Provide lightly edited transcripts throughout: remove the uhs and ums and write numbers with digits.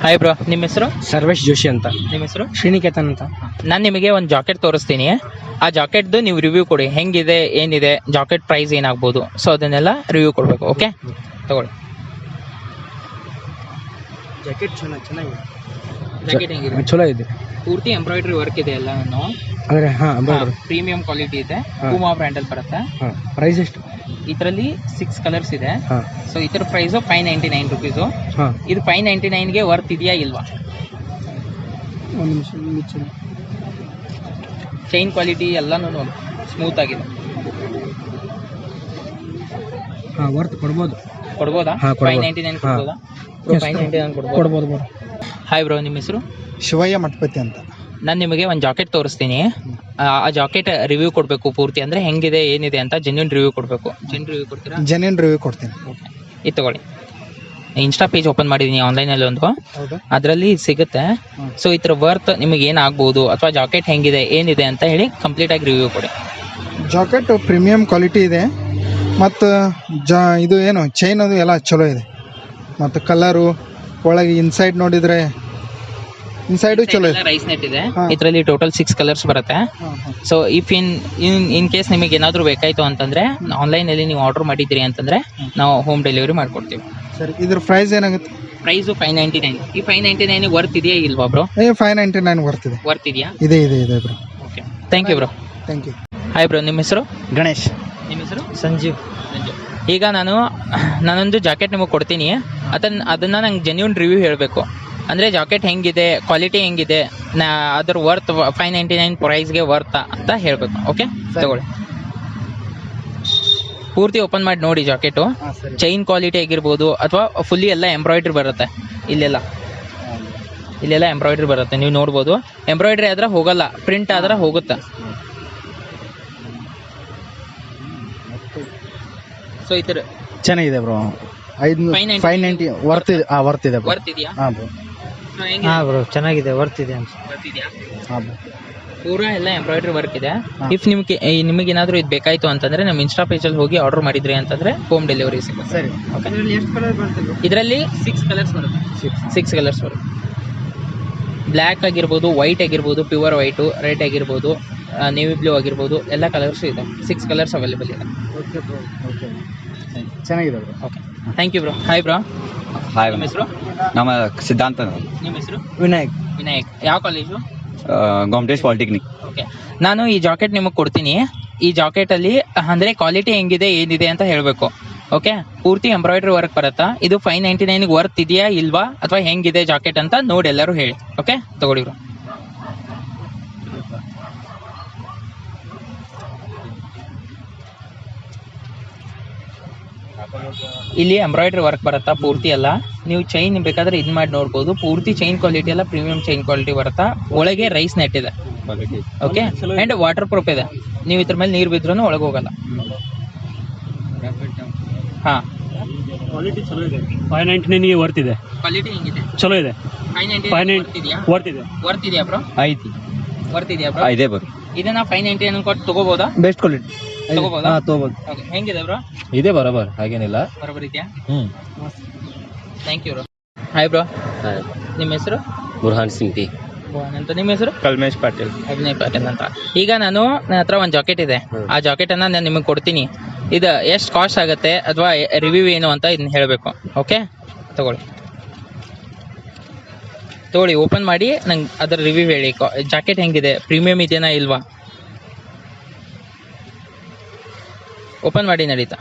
Hi bro, ನಿಮ್ಮ ಹೆಸರು? ಸರ್ವೇಶ್ ಜೋಶಿ ಅಂತ. ನಿಮ್ಮ ಹೆಸರು? ಶ್ರೀನಿಕೇತನ್ ಅಂತ. ನಾನು ನಿಮಗೆ ಒಂದು ಜಾಕೆಟ್ ತೋರಿಸ್ತೀನಿ. ಆ ಜಾಕೆಟ್ದು ನೀವು ರಿವ್ಯೂ ಕೊಡಿ, ಹೆಂಗಿದೆ, ಏನಿದೆ, ಜಾಕೆಟ್ ಪ್ರೈಸ್ ಏನಾಗ್ಬೋದು, ಸೊ ಅದನ್ನೆಲ್ಲ ರಿವ್ಯೂ ಕೊಡಬೇಕು. ಓಕೆ, ತಗೊಳ್ಳಿ. ಜಾಕೆಟ್ ಚೆನ್ನಾಗಿದೆ. ಜಾಕೆಟ್ ಹೆಂಗಿದೆ? ಚಲೋ ಇದೆ. ಪೂರ್ತಿ ಎಂಬ್ರಾಯ್ಡ್ರಿ ವರ್ಕ್ ಇದೆ ಎಲ್ಲ. ಅಂದ್ರೆ ಪ್ರೀಮಿಯಂ ಕ್ವಾಲಿಟಿ ಇದೆ. ಪೂಮಾ ಬ್ರ್ಯಾಂಡ್ ಅಲ್ಲಿ ಬರುತ್ತೆ. ಪ್ರೈಸ್ ಎಷ್ಟು? ಇದರಲ್ಲಿ 6 ಕಲರ್ಸ್ ಇದೆ. ಸೊ ಇದರ ಪ್ರೈಸ್ 599 ರುಪೀಸು. ಇದು 599ಗೆ ವರ್ತ್ ಇದೆಯಾ ಇಲ್ವಾ? ಒಂದು ನಿಮಿಷ. ಚೈನ್ ಕ್ವಾಲಿಟಿ ಎಲ್ಲಾನು ನೋಡಿ, ಸ್ಮೂತ್ ಆಗಿದೆ. ವರ್ತ್ ಕೊಡ್ಬೋದಾ? 599 ಕೊಡ್ಬೋದಾ? 599 ಕೊಡ್ಬೋದು. ಹಾಯ್ ಬ್ರೋ, ನಿಮ್ಮ ಹೆಸರು? ಶಿವಯ್ಯ ಮಠಪತಿ ಅಂತ. ನಾನು ನಿಮಗೆ ಒಂದು ಜಾಕೆಟ್ ತೋರಿಸ್ತೀನಿ. ಆ ಜಾಕೆಟ್ ರಿವ್ಯೂ ಕೊಡಬೇಕು ಪೂರ್ತಿ, ಅಂದರೆ ಹೆಂಗಿದೆ, ಏನಿದೆ ಅಂತ ಜೆನ್ಯೂನ್ ರಿವ್ಯೂ ಕೊಡಬೇಕು. ರಿವ್ಯೂ ಕೊಡ್ತೀರಾ? ಜೆನ್ಯೂನ್ ರಿವ್ಯೂ ಕೊಡ್ತೀನಿ. ಇದು ತಗೊಳ್ಳಿ. ಇನ್ಸ್ಟಾ ಪೇಜ್ ಓಪನ್ ಮಾಡಿದ್ದೀನಿ ಆನ್ಲೈನಲ್ಲಿ ಒಂದು, ಅದರಲ್ಲಿ ಸಿಗುತ್ತೆ. ಸೊ ಇದ್ರ ವರ್ತ್ ನಿಮಗೆ ಏನಾಗ್ಬೋದು ಅಥವಾ ಜಾಕೆಟ್ ಹೆಂಗಿದೆ, ಏನಿದೆ ಅಂತ ಹೇಳಿ ಕಂಪ್ಲೀಟ್ ಆಗಿ ರಿವ್ಯೂ ಕೊಡಿ. ಜಾಕೆಟ್ ಪ್ರೀಮಿಯಂ ಕ್ವಾಲಿಟಿ ಇದೆ ಮತ್ತು ಇದು ಏನು ಚೈನ್ ಅದು ಎಲ್ಲ ಚಲೋ ಇದೆ. ಮತ್ತು ಕಲರು ಒಳಗೆ ಇನ್ಸೈಡ್ ನೋಡಿದರೆ ಇನ್ಸೈಡು ಚಲೋ ಇದೆ. ರೈಸ್ ನೆಟ್ ಇದೆ. ಇದರಲ್ಲಿ ಟೋಟಲ್ 6 ಕಲರ್ಸ್ ಬರುತ್ತೆ. ಸೊ ಇಫ್ ಇನ್ ಕೇಸ್ ನಿಮಗೆ ಏನಾದರೂ ಬೇಕಾಯ್ತು ಅಂತಂದ್ರೆ ಆನ್ಲೈನಲ್ಲಿ ನೀವು ಆರ್ಡರ್ ಮಾಡಿದ್ರಿ ಅಂತಂದ್ರೆ ನಾವು ಹೋಮ್ ಡೆಲಿವರಿ ಮಾಡ್ಕೊಡ್ತೀವಿ. ಸರಿ, ಇದ್ರ ಪ್ರೈಸ್ ಏನಾಗುತ್ತೆ? ಪ್ರೈಸು 599. ಈ 599 ವರ್ತ್ ಇದೆಯಾ ಇಲ್ವಾ ಬ್ರೋ? 599 ವರ್ತ್ ಇದೆಯಾ? ಇದೆ bro. Okay, thank you bro. Thank you. Hi bro, ನಿಮ್ಮ ಹೆಸರು? ಗಣೇಶ್. ನಿಮ್ಮ ಹೆಸರು? ಸಂಜೀವ್. ಈಗ ನಾನೊಂದು ಜಾಕೆಟ್ ನಿಮಗೆ ಕೊಡ್ತೀನಿ. ಅದನ್ನು ನಂಗೆ ಜೆನ್ಯೂನ್ ರಿವ್ಯೂ ಹೇಳಬೇಕು. ಅಂದರೆ ಜಾಕೆಟ್ ಹೆಂಗಿದೆ, ಕ್ವಾಲಿಟಿ ಹೆಂಗಿದೆ, ಅದ್ರ ವರ್ತ್ 599 ಪ್ರೈಸ್ಗೆ ವರ್ತ್ ಅಂತ ಹೇಳಬೇಕು. ಓಕೆ, ತಗೊಳ್ಳಿ. ಪೂರ್ತಿ ಓಪನ್ ಮಾಡಿ ನೋಡಿ ಜಾಕೆಟು. ಚೈನ್ ಕ್ವಾಲಿಟಿ ಆಗಿರ್ಬೋದು ಅಥವಾ ಫುಲ್ಲಿ ಎಲ್ಲ ಎಂಬ್ರಾಯ್ಡ್ರಿ ಬರುತ್ತೆ. ಇಲ್ಲೆಲ್ಲ ಎಂಬ್ರಾಯ್ಡ್ರಿ ಬರುತ್ತೆ, ನೀವು ನೋಡ್ಬೋದು. ಎಂಬ್ರಾಯ್ಡ್ರಿ ಆದ್ರೆ ಹೋಗಲ್ಲ, ಪ್ರಿಂಟ್ ಆದ್ರೆ ಹೋಗುತ್ತೆ. ಸೊ ಈ ಥರ ಚೆನ್ನಾಗಿದೆ ಬ್ರೋ. 590 ವರ್ತ್ ಇದೆ. ವರ್ತ್ ಇದೆಯಾ? ಹಾಂ ಬ್ರೋ, ಚೆನ್ನಾಗಿದೆ. ವರ್ತ್ ಇದೆ ಹಾಂ ಬ್ರೋ. ಪೂರಾ ಎಲ್ಲ ಎಂಬ್ರಾಯ್ಡ್ರಿ ವರ್ಕ್ ಇದೆ. ಇಫ್ ನಿಮಗೆ ಏನಾದರೂ ಇದು ಬೇಕಾಯ್ತು ಅಂತಂದ್ರೆ ನಮ್ಮ ಇನ್ಸ್ಟಾ ಪೇಜಲ್ಲಿ ಹೋಗಿ ಆರ್ಡರ್ ಮಾಡಿದ್ರಿ ಅಂತಂದ್ರೆ ಹೋಮ್ ಡೆಲಿವರಿ ಸಿಗುತ್ತೆ. ಸರಿ, ಓಕೆ. ಇದರಲ್ಲಿ 6 ಕಲರ್ಸ್ ಬರುತ್ತೆ. 6 ಕಲರ್ಸ್ ಬರುತ್ತೆ. ಬ್ಲ್ಯಾಕ್ ಆಗಿರ್ಬೋದು, ವೈಟ್ ಆಗಿರ್ಬೋದು, ಪ್ಯೂರ್ ವೈಟು, ರೆಡ್ ಆಗಿರ್ಬೋದು, ನೇವಿ ಬ್ಲೂ ಆಗಿರ್ಬೋದು, ಎಲ್ಲ ಕಲರ್ಸ್ ಇದೆ. 6 ಕಲರ್ಸ್ ಅವೈಲೇಬಲ್ ಇದೆ. ಓಕೆ, ಚೆನ್ನಾಗಿದೆ bro. Okay, thank you bro. Hi bro. Hi, ನಿಮ್ಮ ಹೆಸರು? ನಮ್ಮ ಸಿದ್ಧಾಂತ. ನಿಮ್ಮ ಹೆಸರು? ವಿನಾಯಕ್. ಯಾವ ಕಾಲೇಜು? ಗೋಮಟೇಶ್ ಪಾಲಿಟೆಕ್ನಿಕ್. ಓಕೆ, ನಾನು ಈ ಜಾಕೆಟ್ ನಿಮಗೆ ಕೊಡ್ತೀನಿ. ಈ ಜಾಕೆಟಲ್ಲಿ ಅಂದರೆ ಕ್ವಾಲಿಟಿ ಹೆಂಗಿದೆ, ಏನಿದೆ ಅಂತ ಹೇಳಬೇಕು. ಓಕೆ, ಪೂರ್ತಿ ಎಂಬ್ರಾಯ್ಡ್ರಿ ವರ್ಕ್ ಬರುತ್ತಾ? ಇದು 599 ವರ್ತ್ ಇದೆಯಾ ಇಲ್ವಾ ಅಥವಾ ಹೆಂಗಿದೆ ಜಾಕೆಟ್ ಅಂತ ನೋಡಿ ಎಲ್ಲರೂ ಹೇಳಿ. ಓಕೆ, ತಗೊಳ್ಳಿ ಬ್ರೋ. ಇಲ್ಲಿ ಎಂಬ್ರಾಯ್ಡ್ರಿ ವರ್ಕ್ ಬರುತ್ತಾ ಪೂರ್ತಿ ಎಲ್ಲ. ನೀವು ಚೈನ್ ಬೇಕಾದ್ರೆ ಇದು ಮಾಡಿ ನೋಡ್ಬೋದು. ಪೂರ್ತಿ ಚೈನ್ ಕ್ವಾಲಿಟಿ ಎಲ್ಲ ಪ್ರೀಮಿಯಂ ಚೈನ್ ಕ್ವಾಲಿಟಿ ಬರುತ್ತಾ. ಒಳಗೆ ರೈಸ್ ನೆಟ್ ಇದೆ. ಓಕೆ, ಅಂಡ್ ವಾಟರ್ ಪ್ರೂಫ್ ಇದೆ. ನೀವು ಇದ್ರ ಮೇಲೆ ನೀರು ಬಿದ್ರೂ ಒಳಗೆ ಹೋಗಲ್ಲ. ಹಾಂ, ಕ್ವಾಲಿಟಿ ಚಲೋ ಇದೆ. 599 ವರ್ತ್ ಇದೆ. ಕ್ವಾಲಿಟಿ ಹೆಂಗಿದೆ? ಚಲೋ ಇದೆ. 599 ವರ್ತ್ ಇದೆಯಾ ಬ್ರೋ? ಐತಿ. ವರ್ತ್ ಇದೆಯಾ ಬ್ರೋ? ಇದೆ ಬರ್. ಇದನ್ನ 599 ಕೊಟ್ಟು ತಗೋಬೋದಾ? Best quality ತಗೋಬೋದಾ? ತಗೋಬೋದು. ಓಕೆ, ಹೆಂಗಿದೆ ಬ್ರೋ? ಇದೆ ಬರೋಬರ್, ಹಾಗೇನಿಲ್ಲ. ಬರೋಬರ್ ಇದೆಯಾ? Thank you bro. Hi bro, ನಿಮ್ಮ ಹೆಸರು? ಬುರ್ಹಾನ್ ಸಿಂಗ್ ಟಿ ಅಂತ. ನಿಮ್ಮ ಹೆಸರು? ಕಲ್ಮೇಶ್ ಪಾಟೀಲ್. ಅಭಿನಯ್ ಪಾಟೀಲ್ ಅಂತ. ಈಗ ನನ್ನ ಹತ್ರ ಒಂದು ಜಾಕೆಟ್ ಇದೆ. ಆ ಜಾಕೆಟ್ ಅನ್ನ ನಾನು ನಿಮಗೆ ಕೊಡ್ತೀನಿ. ಇದು ಎಷ್ಟು ಕಾಸ್ಟ್ ಆಗುತ್ತೆ ಅಥವಾ ರಿವ್ಯೂ ಏನು ಅಂತ ಇದನ್ನ ಹೇಳಬೇಕು. ಓಕೆ, ತಗೊಳ್ಳಿ. ಓಪನ್ ಮಾಡಿ ನಂಗೆ ಅದರ ರಿವ್ಯೂ ಹೇಳಿ. ಜಾಕೆಟ್ ಹೆಂಗಿದೆ, ಪ್ರೀಮಿಯಂ ಇದೆಯಾ ಇಲ್ವಾ? ಓಪನ್ ಮಾಡಿ ನಡೀತಾ.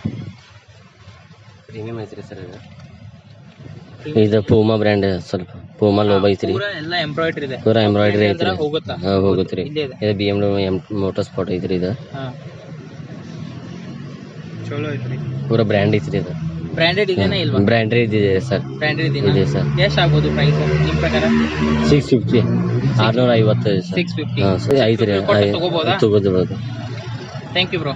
ಪ್ರೀಮಿಯಂ ಐತ್ರಿ ಸರ್. ಇದು ಪೂಮಾ ಬ್ರ್ಯಾಂಡ್, ಸ್ವಲ್ಪ ಪೂಮಾ ಲೋಬ ಐತ್ರಿ. ಎಲ್ಲ ಎಂಬ್ರಾಯ್ಡ್ರಿ ಇದೆ. ಪೂರಾ ಎಂಬ್ರಾಯ್ಡ್ರಿ ಐತ್ರಿ. ಹೋಗುತ್ತೆ. ಇದು BMW ಮೋಟರ್ ಸ್ಪಾಟ್ ಐತ್ರಿ. ಇದು ಚಲೋ ಐತ್ರಿ. ಪೂರಾ ಬ್ರ್ಯಾಂಡ್ ಐತ್ರಿ. ಇದು ಬ್ರ್ಯಾಂಡೆಡ್ ಇದೆನಾ ಇಲ್ವಾ? ಬ್ರ್ಯಾಂಡೆಡ್ ಇದೆ ಸರ್. ಬ್ರ್ಯಾಂಡೆಡ್ ಇದೆ ಸರ್. ಎಷ್ಟು ಆಗ್ಬೋದು ಪ್ರೈಸ್ ನಿಮ್ಮ ಪ್ರಕಾರ? 650, 650 650 ಐತ್ರಿ. ತಗೋಬೋದಾ? ತಗೋಬಹುದು. Thank you bro.